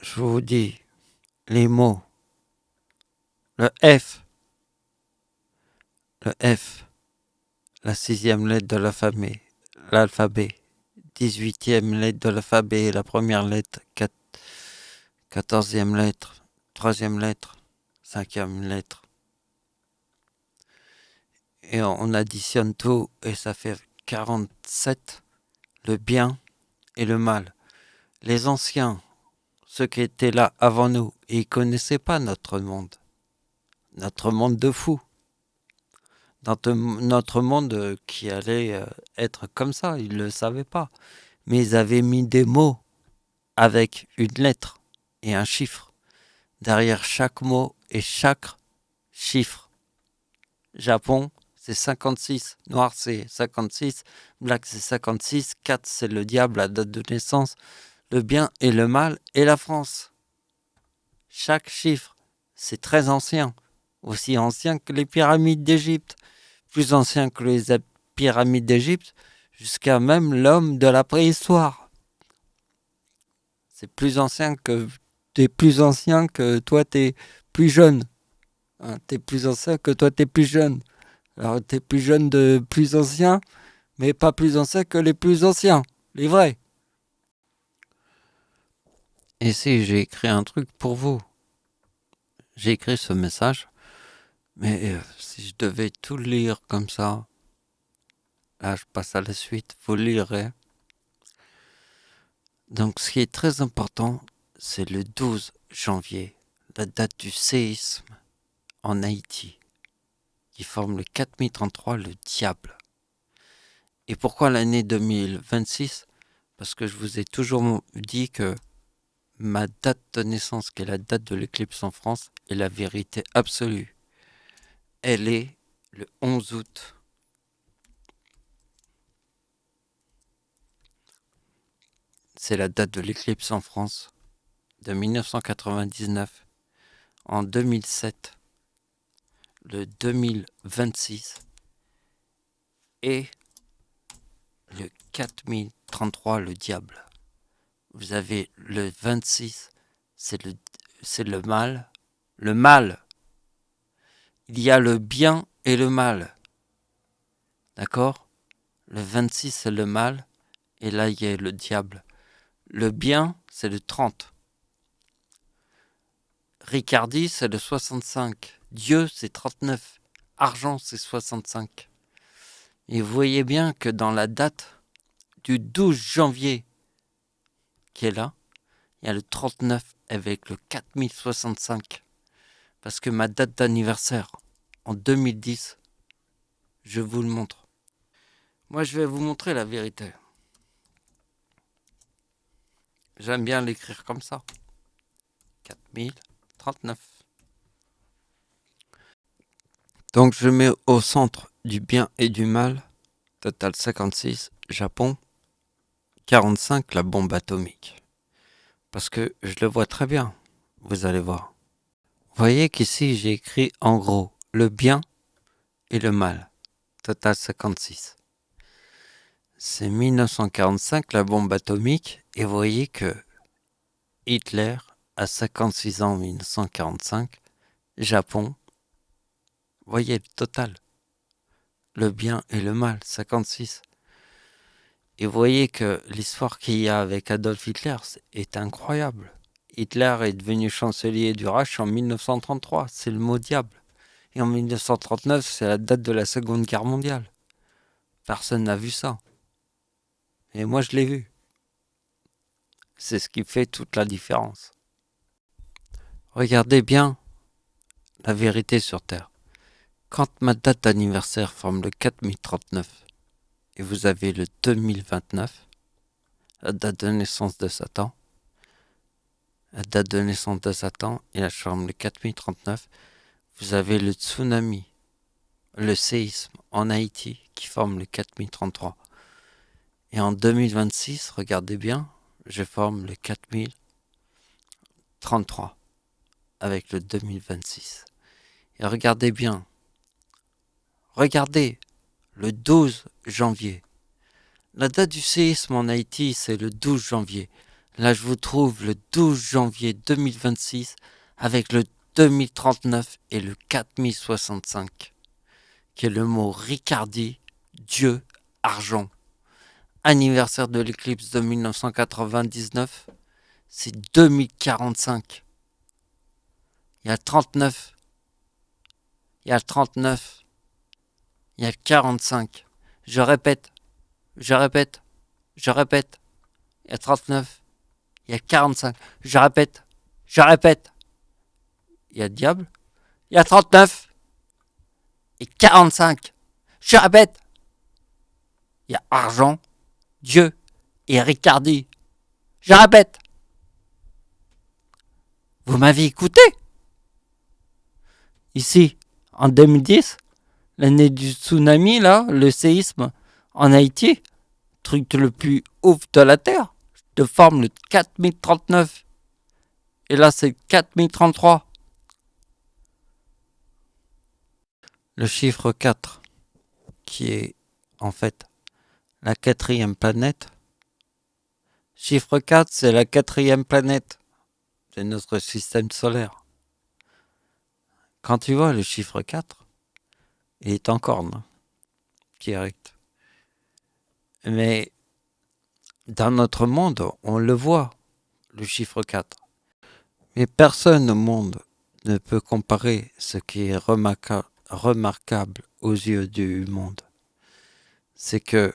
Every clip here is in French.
je vous dis les mots. Le F, le F, la 6e lettre de l'alphabet. 18e lettre de l'alphabet, la première lettre, 14e lettre, 3e lettre, 5e lettre. Et on additionne tout et ça fait 47, le bien et le mal. Les anciens, ceux qui étaient là avant nous, ils ne connaissaient pas notre monde de fou. Notre monde qui allait être comme ça, ils ne le savaient pas. Mais ils avaient mis des mots avec une lettre et un chiffre derrière chaque mot et chaque chiffre. Japon, c'est 56, noir c'est 56, black c'est 56, 4 c'est le diable, la date de naissance, le bien et le mal et la France. Chaque chiffre, c'est très ancien, aussi ancien que les pyramides d'Égypte, plus ancien que les pyramides d'Égypte, jusqu'à même l'homme de la préhistoire. C'est plus ancien que t'es plus ancien que toi t'es plus jeune. Hein, t'es plus ancien que toi t'es plus jeune. Alors t'es plus jeune de plus ancien, mais pas plus ancien que les plus anciens, les vrais. Et si j'ai écrit un truc pour vous, j'ai écrit ce message, mais si je devais tout lire comme ça, là je passe à la suite, vous lirez. Donc ce qui est très important, c'est le 12 janvier, la date du séisme en Haïti, qui forme le 4033, le diable. Et pourquoi l'année 2026 ? Parce que je vous ai toujours dit que ma date de naissance, qui est la date de l'éclipse en France, est la vérité absolue. Elle est le 11 août. C'est la date de l'éclipse en France de 1999. En 2007, le 2026 et le 4033, le diable. Vous avez le 26, c'est le mal. Le mal. Il y a le bien et le mal. D'accord ? Le 26, c'est le mal. Et là, il y a le diable. Le bien, c'est le 30. Ricardi, c'est le 65. Dieu, c'est 39. Argent, c'est 65. Et vous voyez bien que dans la date du 12 janvier qui est là, il y a le 39 avec le 4065. Parce que ma date d'anniversaire, en 2010, je vous le montre. Moi, je vais vous montrer la vérité. J'aime bien l'écrire comme ça. 4039. Donc, je mets au centre du bien et du mal, total 56, Japon, 45, la bombe atomique. Parce que je le vois très bien, vous allez voir. Vous voyez qu'ici, j'ai écrit en gros le bien et le mal, total 56. C'est 1945, la bombe atomique, et vous voyez que Hitler a 56 ans en 1945, Japon, voyez le total, le bien et le mal, 56. Et vous voyez que l'histoire qu'il y a avec Adolf Hitler est incroyable. Hitler est devenu chancelier du Reich en 1933, c'est le mot diable. Et en 1939, c'est la date de la Seconde Guerre mondiale. Personne n'a vu ça. Et moi, je l'ai vu. C'est ce qui fait toute la différence. Regardez bien la vérité sur Terre. Quand ma date d'anniversaire forme le 4039 et vous avez le 2029, la date de naissance de Satan, et la forme le 4039, vous avez le tsunami, le séisme en Haïti qui forme le 4033. Et en 2026, regardez bien, je forme le 4033 avec le 2026. Et regardez bien, regardez le 12 janvier. La date du séisme en Haïti, c'est le 12 janvier. Là, je vous trouve le 12 janvier 2026 avec le 2039 et le 4065, qui est le mot Ricardi, Dieu, argent. Anniversaire de l'éclipse de 1999, c'est 2045. Il y a 39, il y a 39, il y a 45. Je répète, je répète, je répète. Il y a 39, il y a 45. Je répète, je répète. Il y a diable, il y a 39 et 45. Je répète, il y a argent, Dieu et Ricardi. Je répète. Vous m'avez écouté? Ici, en 2010, l'année du tsunami, là, le séisme en Haïti, truc le plus ouf de la Terre, de forme le 4039. Et là, c'est 4033. Le chiffre 4, qui est en fait la quatrième planète. Chiffre 4, c'est la quatrième planète de notre système solaire. Quand tu vois le chiffre 4, il est en corne, direct. Mais dans notre monde, on le voit, le chiffre 4. Mais personne au monde ne peut comparer ce qui est remarquable aux yeux du monde. C'est que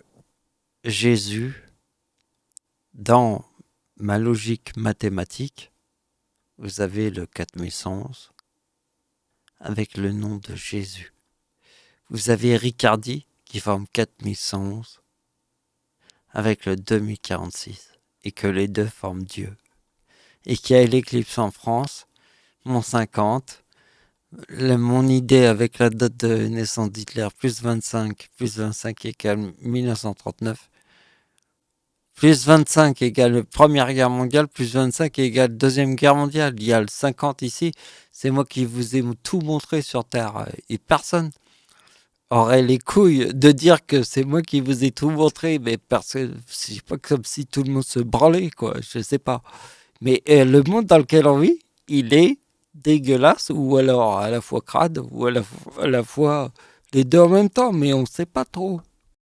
Jésus, dans ma logique mathématique, vous avez le 4111 avec le nom de Jésus. Vous avez Ricardi qui forme 4111 avec le 2046 et que les deux forment Dieu. Et qu'il y a l'éclipse en France, mon 50, mon idée avec la date de naissance d'Hitler, plus 25 égale 1939, plus 25 égale Première Guerre mondiale, plus 25 égale Deuxième Guerre mondiale. Il y a le 50 ici, c'est moi qui vous ai tout montré sur Terre. Et personne aurait les couilles de dire que c'est moi qui vous ai tout montré, mais parce que c'est pas comme si tout le monde se branlait, quoi, je sais pas. Mais le monde dans lequel on vit, il est dégueulasse, ou alors à la fois crade, ou à la fois les deux en même temps, mais on sait pas trop.